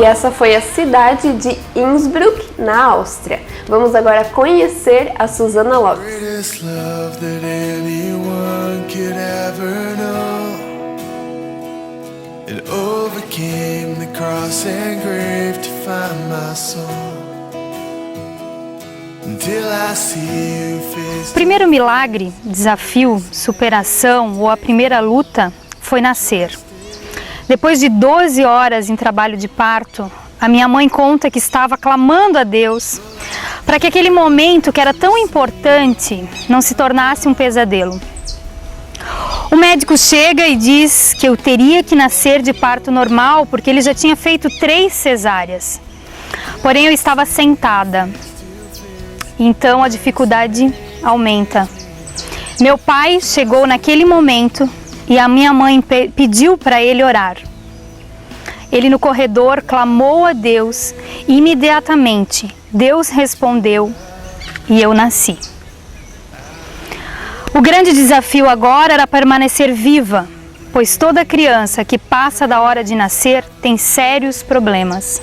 E essa foi a cidade de Innsbruck, na Áustria. Vamos agora conhecer a Susana Lopes. O primeiro milagre, desafio, superação ou a primeira luta foi nascer. Depois de 12 horas em trabalho de parto, a minha mãe conta que estava clamando a Deus para que aquele momento que era tão importante não se tornasse um pesadelo. O médico chega e diz que eu teria que nascer de parto normal porque ele já tinha feito 3 cesáreas. Porém, eu estava sentada. Então a dificuldade aumenta. Meu pai chegou naquele momento e a minha mãe pediu para ele orar. Ele no corredor clamou a Deus e imediatamente Deus respondeu e eu nasci. O grande desafio agora era permanecer viva, pois toda criança que passa da hora de nascer tem sérios problemas.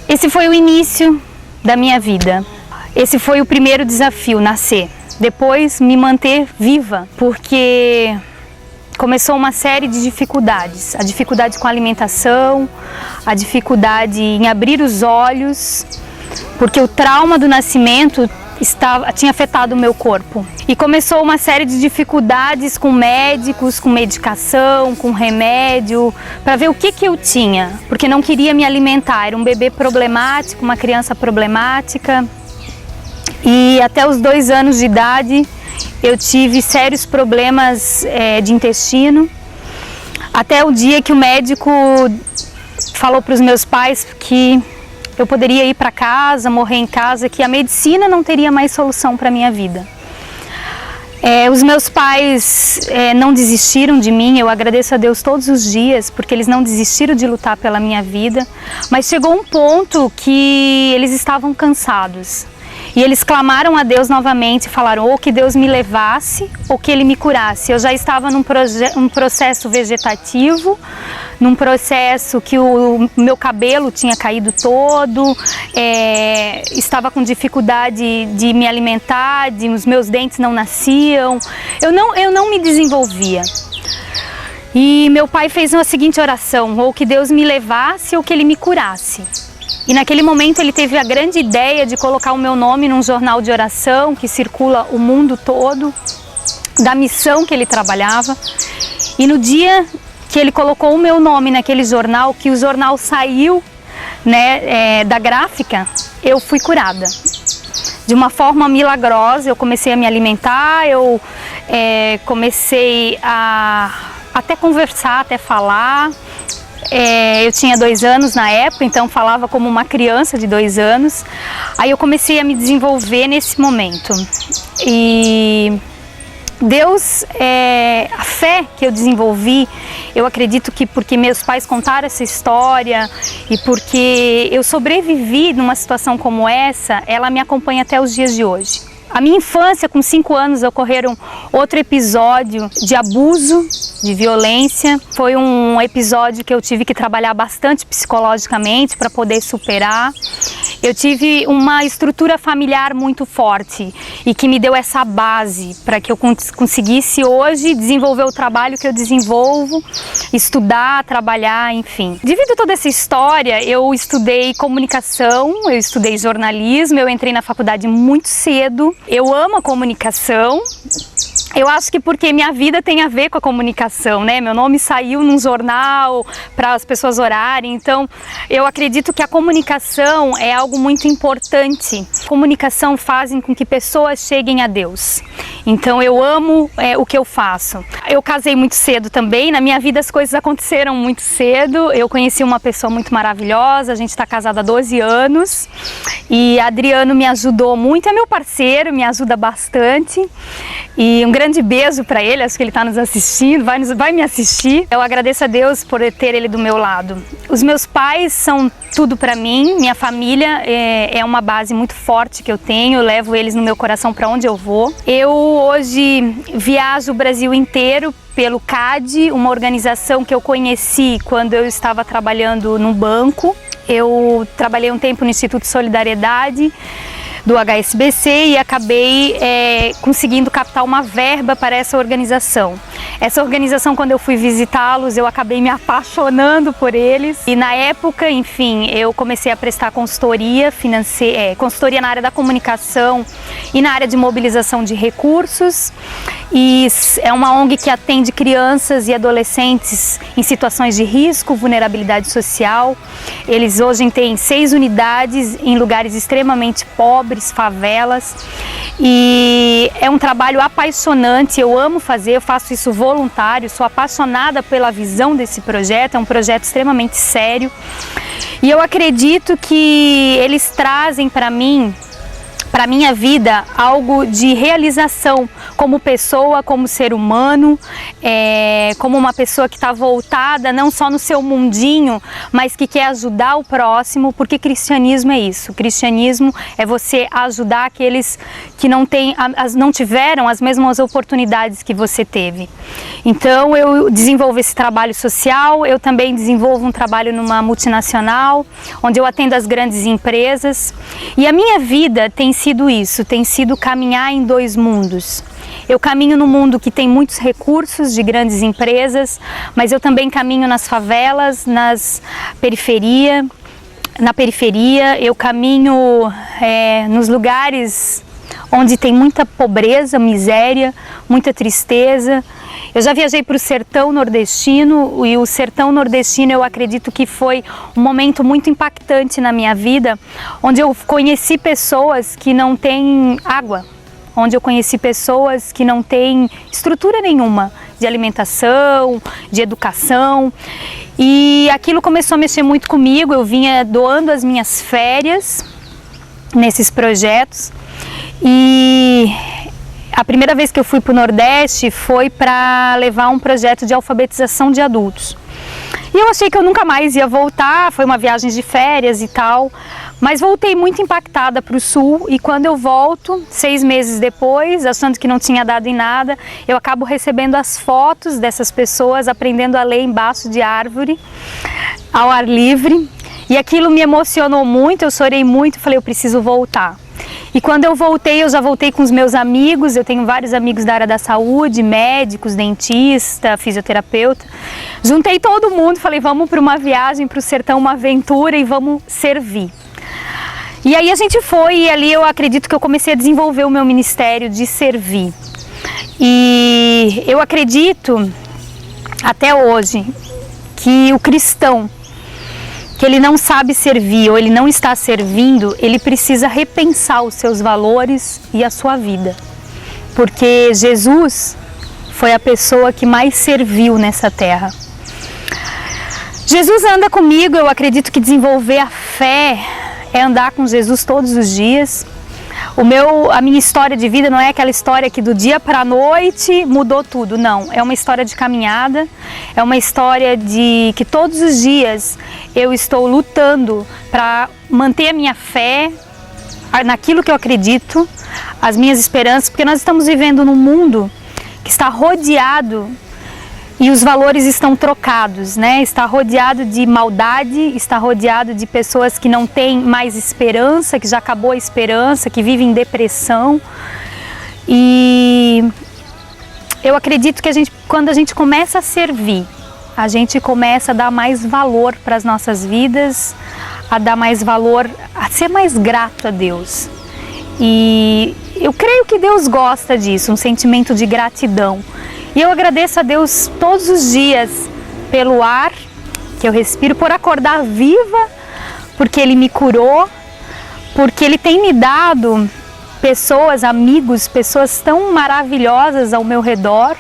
Esse foi o início da minha vida. Esse foi o primeiro desafio, nascer. Depois me manter viva, porque começou uma série de dificuldades. A dificuldade com a alimentação, a dificuldade em abrir os olhos, porque o trauma do nascimento tinha afetado o meu corpo. E começou uma série de dificuldades com médicos, com medicação, com remédio, para ver o que eu tinha, porque não queria me alimentar. Era um bebê problemático, uma criança problemática. E até os 2 anos de idade eu tive sérios problemas de intestino, até o dia que o médico falou para os meus pais que eu poderia ir para casa, morrer em casa, que a medicina não teria mais solução para a minha vida. Os meus pais não desistiram de mim, eu agradeço a Deus todos os dias, porque eles não desistiram de lutar pela minha vida, mas chegou um ponto que eles estavam cansados. E eles clamaram a Deus novamente e falaram ou que Deus me levasse ou que Ele me curasse. Eu já estava num processo vegetativo, num processo que o meu cabelo tinha caído todo, estava com dificuldade de me alimentar, os meus dentes não nasciam, eu não me desenvolvia. E meu pai fez a seguinte oração, ou que Deus me levasse ou que Ele me curasse. E naquele momento ele teve a grande ideia de colocar o meu nome num jornal de oração que circula o mundo todo, da missão que ele trabalhava. E no dia que ele colocou o meu nome naquele jornal, que o jornal saiu da gráfica, eu fui curada. De uma forma milagrosa, eu comecei a me alimentar, eu comecei a até conversar, até falar. Eu tinha 2 anos na época, então falava como uma criança de 2 anos. Aí eu comecei a me desenvolver nesse momento. E Deus, a fé que eu desenvolvi, eu acredito que porque meus pais contaram essa história e porque eu sobrevivi numa situação como essa, ela me acompanha até os dias de hoje. A minha infância, com 5 anos, ocorreram outro episódio de abuso, de violência. Foi um episódio que eu tive que trabalhar bastante psicologicamente para poder superar. Eu tive uma estrutura familiar muito forte e que me deu essa base para que eu conseguisse hoje desenvolver o trabalho que eu desenvolvo, estudar, trabalhar, enfim. Devido a toda essa história, eu estudei comunicação, eu estudei jornalismo, eu entrei na faculdade muito cedo. Eu amo a comunicação. Eu acho que porque minha vida tem a ver com a comunicação, né? Meu nome saiu num jornal para as pessoas orarem, então eu acredito que a comunicação é algo muito importante. Comunicação faz com que pessoas cheguem a Deus. Então eu amo o que eu faço. Eu casei muito cedo também, na minha vida as coisas aconteceram muito cedo. Eu conheci uma pessoa muito maravilhosa, a gente está casada há 12 anos e Adriano me ajudou muito, é meu parceiro, me ajuda bastante. E um grande beijo para ele, acho que ele está nos assistindo, vai me assistir. Eu agradeço a Deus por ter ele do meu lado. Os meus pais são tudo para mim, minha família é uma base muito forte que eu tenho, eu levo eles no meu coração para onde eu vou. Eu hoje viajo o Brasil inteiro pelo CAD, uma organização que eu conheci quando eu estava trabalhando no banco. Eu trabalhei um tempo no Instituto Solidariedade do HSBC e acabei conseguindo captar uma verba para essa organização. Essa organização, quando eu fui visitá-los, eu acabei me apaixonando por eles e na época, enfim, eu comecei a prestar consultoria consultoria na área da comunicação e na área de mobilização de recursos. E é uma ONG que atende crianças e adolescentes em situações de risco, vulnerabilidade social. Eles hoje têm 6 unidades em lugares extremamente pobres, favelas, e é um trabalho apaixonante, eu amo fazer, eu faço isso voluntário, sou apaixonada pela visão desse projeto, é um projeto extremamente sério e eu acredito que eles trazem para mim, para minha vida, algo de realização como pessoa, como ser humano, como uma pessoa que está voltada não só no seu mundinho, mas que quer ajudar o próximo, porque cristianismo é isso. Cristianismo é você ajudar aqueles que não tiveram as mesmas oportunidades que você teve. Então eu desenvolvo esse trabalho social, eu também desenvolvo um trabalho numa multinacional, onde eu atendo as grandes empresas, e a minha vida tem sido isso, tem sido caminhar em 2 mundos. Eu caminho no mundo que tem muitos recursos de grandes empresas, mas eu também caminho nas favelas, na periferia, eu caminho nos lugares onde tem muita pobreza, miséria, muita tristeza. Eu já viajei para o sertão nordestino e o sertão nordestino eu acredito que foi um momento muito impactante na minha vida, onde eu conheci pessoas que não têm água, onde eu conheci pessoas que não têm estrutura nenhuma de alimentação, de educação, e aquilo começou a mexer muito comigo. Eu vinha doando as minhas férias nesses projetos e a primeira vez que eu fui para o Nordeste foi para levar um projeto de alfabetização de adultos. E eu achei que eu nunca mais ia voltar, foi uma viagem de férias e tal, mas voltei muito impactada para o Sul e quando eu volto, 6 meses depois, achando que não tinha dado em nada, eu acabo recebendo as fotos dessas pessoas aprendendo a ler embaixo de árvore, ao ar livre, e aquilo me emocionou muito, eu chorei muito, falei, eu preciso voltar. E quando eu voltei, eu já voltei com os meus amigos, eu tenho vários amigos da área da saúde, médicos, dentista, fisioterapeuta. Juntei todo mundo, falei, vamos para uma viagem para o sertão, uma aventura e vamos servir. E aí a gente foi e ali eu acredito que eu comecei a desenvolver o meu ministério de servir. E eu acredito, até hoje, que o cristão, que ele não sabe servir ou ele não está servindo, ele precisa repensar os seus valores e a sua vida. Porque Jesus foi a pessoa que mais serviu nessa terra. Jesus anda comigo, eu acredito que desenvolver a fé é andar com Jesus todos os dias. A minha história de vida não é aquela história que do dia para a noite mudou tudo, não. É uma história de caminhada, é uma história de que todos os dias eu estou lutando para manter a minha fé naquilo que eu acredito, as minhas esperanças, porque nós estamos vivendo num mundo que está rodeado e os valores estão trocados, né? Está rodeado de maldade, está rodeado de pessoas que não têm mais esperança, que já acabou a esperança, que vivem em depressão. E eu acredito que quando a gente começa a servir, a gente começa a dar mais valor para as nossas vidas, a dar mais valor, a ser mais grato a Deus. E eu creio que Deus gosta disso, um sentimento de gratidão. E eu agradeço a Deus todos os dias pelo ar que eu respiro, por acordar viva, porque Ele me curou, porque Ele tem me dado pessoas, amigos, pessoas tão maravilhosas ao meu redor.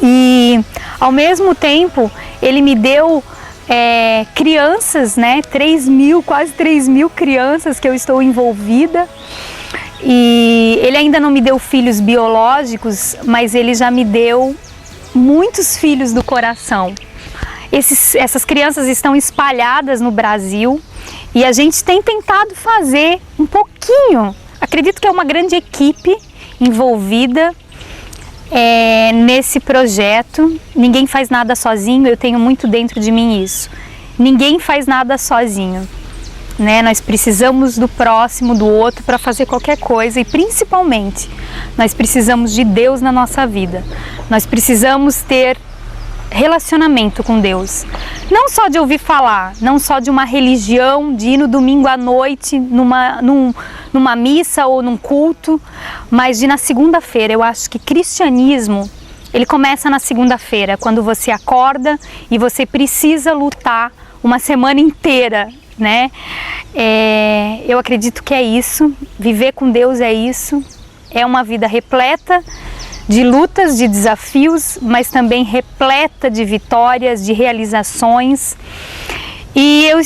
E ao mesmo tempo Ele me deu crianças, né? 3.000, quase 3.000 crianças que eu estou envolvida. E ele ainda não me deu filhos biológicos, mas ele já me deu muitos filhos do coração. Essas crianças estão espalhadas no Brasil e a gente tem tentado fazer um pouquinho. Acredito que é uma grande equipe envolvida nesse projeto. Ninguém faz nada sozinho, eu tenho muito dentro de mim isso. Ninguém faz nada sozinho, né? Nós precisamos do próximo, do outro para fazer qualquer coisa, e principalmente nós precisamos de Deus na nossa vida. Nós precisamos ter relacionamento com Deus, não só de ouvir falar, não só de uma religião, de ir no domingo à noite numa missa ou num culto, mas de na segunda-feira. Eu acho que cristianismo, ele começa na segunda-feira, quando você acorda e você precisa lutar uma semana inteira, né? Eu acredito que é isso, viver com Deus é isso, é uma vida repleta de lutas, de desafios, mas também repleta de vitórias, de realizações. E eu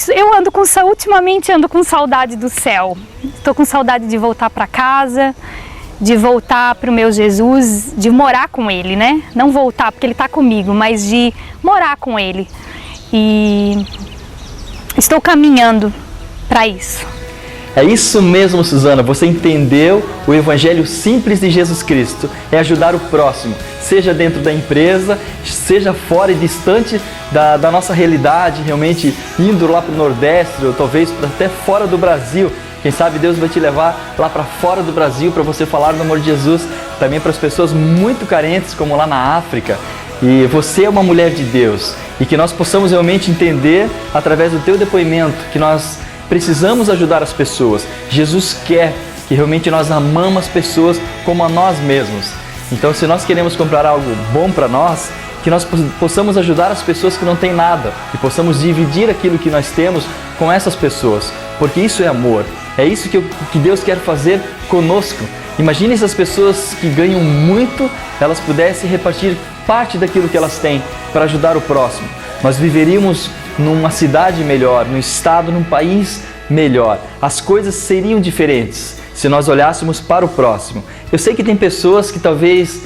ultimamente ando com saudade do céu. Estou com saudade de voltar para casa, de voltar para o meu Jesus, de morar com Ele, né? Não voltar porque Ele está comigo, mas de morar com Ele. E estou caminhando para isso. É isso mesmo, Suzana, você entendeu o Evangelho simples de Jesus Cristo, é ajudar o próximo, seja dentro da empresa, seja fora e distante da nossa realidade, realmente indo lá para o Nordeste, ou talvez até fora do Brasil. Quem sabe Deus vai te levar lá para fora do Brasil para você falar do amor de Jesus, também para as pessoas muito carentes, como lá na África. E você é uma mulher de Deus, e que nós possamos realmente entender, através do teu depoimento, que nós precisamos ajudar as pessoas. Jesus quer que realmente nós amamos as pessoas como a nós mesmos. Então, se nós queremos comprar algo bom para nós, que nós possamos ajudar as pessoas que não têm nada e possamos dividir aquilo que nós temos com essas pessoas, porque isso é amor. É isso que Deus quer fazer conosco. Imagine se as pessoas que ganham muito, elas pudessem repartir parte daquilo que elas têm para ajudar o próximo. Nós viveríamos numa cidade melhor, num estado, num país melhor. As coisas seriam diferentes se nós olhássemos para o próximo. Eu sei que tem pessoas que talvez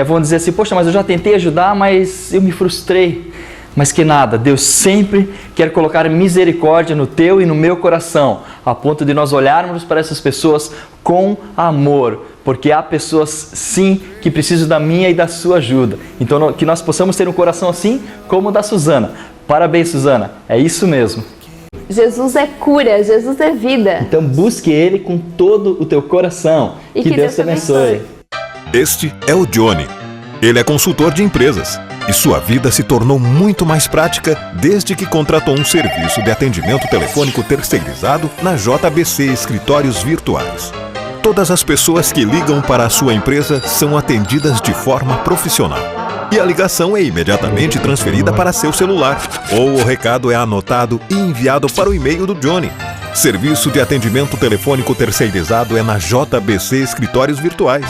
vão dizer assim, poxa, mas eu já tentei ajudar, mas eu me frustrei. Mas que nada, Deus sempre quer colocar misericórdia no teu e no meu coração, a ponto de nós olharmos para essas pessoas com amor, porque há pessoas sim que precisam da minha e da sua ajuda. Então que nós possamos ter um coração assim como o da Suzana. Parabéns, Suzana, é isso mesmo. Jesus é cura, Jesus é vida. Então busque Ele com todo o teu coração. E que Deus te abençoe. Este é o Johnny. Ele é consultor de empresas e sua vida se tornou muito mais prática desde que contratou um serviço de atendimento telefônico terceirizado na JBC Escritórios Virtuais. Todas as pessoas que ligam para a sua empresa são atendidas de forma profissional. E a ligação é imediatamente transferida para seu celular, ou o recado é anotado e enviado para o e-mail do Johnny. Serviço de atendimento telefônico terceirizado é na JBC Escritórios Virtuais.